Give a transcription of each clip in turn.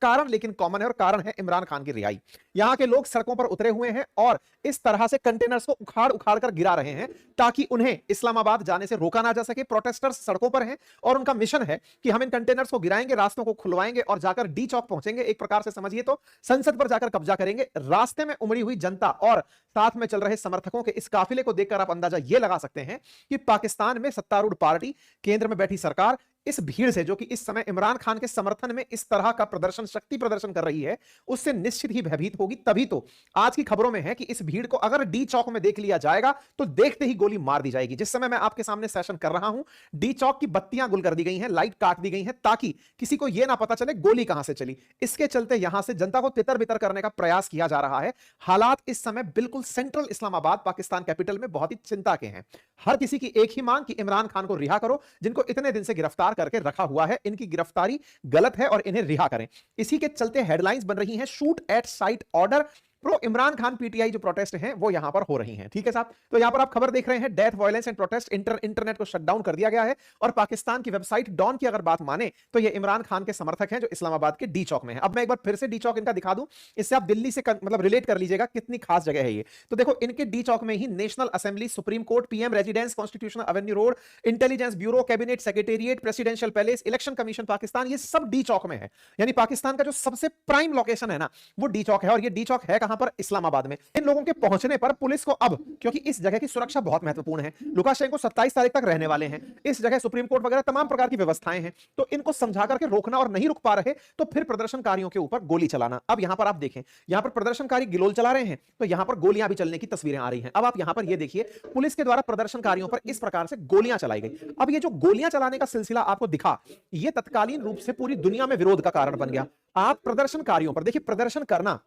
कारण लेकिन कॉमन है और कारण है इमरान खान की रिहाई। यहां के लोग सड़कों पर उतरे हुए हैं और इस तरह से कंटेनर्स को उखाड़ उखाड़ कर गिरा रहे हैं ताकि उन्हें इस्लामाबाद जाने से रोका ना जा सके। प्रोटेस्टर्स सड़कों पर हैं और उनका मिशन है कि हम इन कंटेनर्स को गिराएंगे, रास्तों को खुलवाएंगे और जाकर डी चौक पहुंचेंगे, एक प्रकार से समझिए तो संसद पर जाकर कब्जा करेंगे। रास्ते में उमड़ी हुई जनता और साथ में चल रहे समर्थकों के इस काफिले को देखकर आप अंदाजा यह लगा सकते हैं कि पाकिस्तान में सत्तारूढ़ पार्टी, केंद्र में बैठी सरकार इस भीड़ से, जो कि इस समय इमरान खान के समर्थन में इस तरह का प्रदर्शन, शक्ति प्रदर्शन कर रही है, उससे निश्चित ही भयभीत होगी। तभी तो आज की खबरों में है कि इस भीड़ को अगर डी चौक में देख लिया जाएगा तो देखते ही गोली मार दी जाएगी। जिस समय मैं आपके सामने सेशन कर रहा हूं, डी चौक की बत्तियां गुल कर दी गई हैं, लाइट काट दी गई हैं ताकि किसी को यह ना पता चले गोली कहां से चली। इसके चलते यहां से जनता को तितर बितर करने का प्रयास किया जा रहा है। हालात इस समय बिल्कुल सेंट्रल इस्लामाबाद, पाकिस्तान कैपिटल में बहुत ही चिंता के हैं। हर किसी की एक ही मांग कि इमरान खान को रिहा करो, जिनको इतने दिन से गिरफ्तार करके रखा हुआ है। इनकी गिरफ्तारी गलत है और इन्हें रिहा करें। इसी के चलते हेडलाइंस बन रही हैं, shoot at site order, pro Imran Khan PTI जो प्रोटेस्ट हैं वो यहां पर हो रही हैं। ठीक है साहब, तो यहां पर आप खबर देख रहे हैं, death, violence and protest, internet को शटडाउन कर दिया गया है। और पाकिस्तान की वेबसाइट डॉन की अगर बात माने तो ये इमरान खान के समर्थक हैं जो इस्लामाबाद के डी चौक में है। अब मैं एक बार फिर से डी चौक इनका दिखा दूं, इससे आप दिल्ली से मतलब रिलेट कर लीजिएगा कितनी खास जगह है ये। तो देखो, इनके डी चौक में ही national assembly, supreme court, PM residence, constitutional avenue road, intelligence bureau, cabinet secretariat, presidential palace, election commission Pakistan, ये सब डी चौक में है। यानी पाकिस्तान का जो सबसे प्राइम लोकेशन है ना, वो डी चौक है। और ये डी चौक है कहां पर? इस्लामाबाद में। इन लोगों के पहुंचने पर पुलिस को अब, क्योंकि इस जगह की सुरक्षा बहुत महत्वपूर्ण है, लुकाशेंको 27 तारीख तक रहने वाले हैं, इस जगह सुप्रीम कोर्ट वगैरह तमाम प्रकार की व्यवस्थाएं हैं, तो इनको समझा करके रोकना और नहीं रुक पा रहे तो फिर प्रदर्शनकारियों के ऊपर गोली चलाना। अब यहां पर आप देखें, यहां पर प्रदर्शनकारी गिलोल चला रहे हैं तो यहां पर गोलियां भी चलने की तस्वीरें आ रही हैं। अब आप यहां पर यह देखिए, पुलिस के द्वारा प्रदर्शनकारियों पर इस प्रकार से गोलियां चलाई गई। अब ये जो गोलियां चलाने का सिलसिला आपको दिखा, यह तत्कालीन रूप से पूरी दुनिया में विरोध का कारण बन गया। आप प्रदर्शनकारियों पर देखिए, प्रदर्शन करना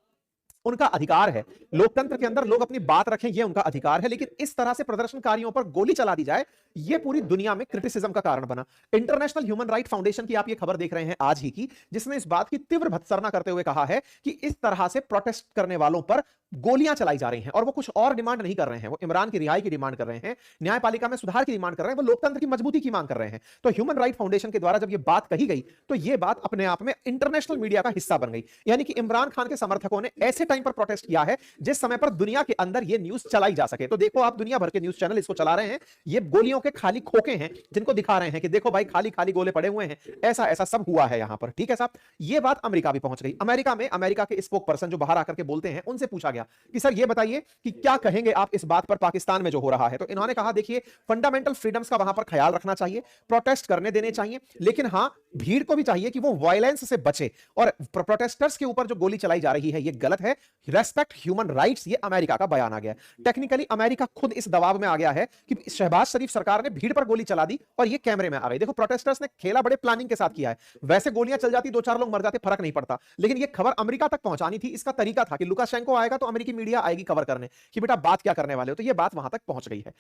उनका अधिकार है, लोकतंत्र के अंदर लोग अपनी बात रखें, यह उनका अधिकार है, लेकिन इस तरह से प्रदर्शनकारियों पर गोली चला दी जाए, यह पूरी दुनिया में क्रिटिसिज्म का कारण बना। इंटरनेशनल ह्यूमन राइट फाउंडेशन की आप ये खबर देख रहे हैं आज ही की, जिसने इस बात की तीव्र भत्सना करते हुए कहा है कि इस तरह से प्रोटेस्ट करने वालों पर गोलियां चलाई जा रही हैं। और वो कुछ और डिमांड नहीं कर रहे हैं, वो इमरान की रिहाई की डिमांड कर रहे हैं, न्यायपालिका में सुधार की डिमांड कर रहे हैं, वो लोकतंत्र की मजबूती की मांग कर रहे हैं। तो ह्यूमन राइट फाउंडेशन के द्वारा जब ये बात कही गई तो ये बात अपने आप में इंटरनेशनल मीडिया का हिस्सा बन गई। यानी कि इमरान खान के समर्थकों ने ऐसे टाइम पर प्रोटेस्ट किया है जिस समय पर दुनिया के अंदर ये न्यूज चलाई जा सके। तो देखो, आप दुनिया भर के न्यूज चैनल इसको चला रहे हैं, ये गोलियों के खाली खोखे हैं जिनको दिखा रहे हैं कि देखो भाई, खाली खाली गोले पड़े हुए हैं, ऐसा ऐसा सब हुआ है यहां पर। ठीक है साहब, ये बात अमेरिका भी पहुंच गई। अमेरिका में अमेरिका के स्पोक पर्सन जो बाहर आकर के बोलते हैं, उनसे पूछा गया कि सर ये बताइए कि क्या कहेंगे आप इस बात पर पाकिस्तान में जो हो रहा है। तो इन्होंने कहा, देखिए, फंडामेंटल फ्रीडम्स का वहां पर ख्याल रखना चाहिए, प्रोटेस्ट करने देने चाहिए, लेकिन हां, भीड़ को भी चाहिए कि वो वायलेंस से बचे। और प्रोटेस्टर्स के ऊपर जो गोली चलाई जा रही है ये गलत है, रेस्पेक्ट ह्यूमन राइट्स, ये अमेरिका का बयान आ गया। टेक्निकली अमेरिका खुद इस दबाव में आ गया है कि शहबाज शरीफ सरकार ने भीड़ पर गोली चला दी और ये कैमरे में आ गई। देखो, प्रोटेस्टर्स ने खेला बड़े प्लानिंग के साथ किया है। वैसे गोलियां चल जाती, 2-4 लोग मर जाते, फर्क नहीं पड़ता, लेकिन ये खबर अमेरिका तक पहुंचानी थी। इसका तरीका था कि लुकाशेंको आएगा तो अमेरिकी मीडिया आएगी कवर करने कि बेटा बात क्या करने वाले हो, तो ये बात वहां तक पहुंच गई है।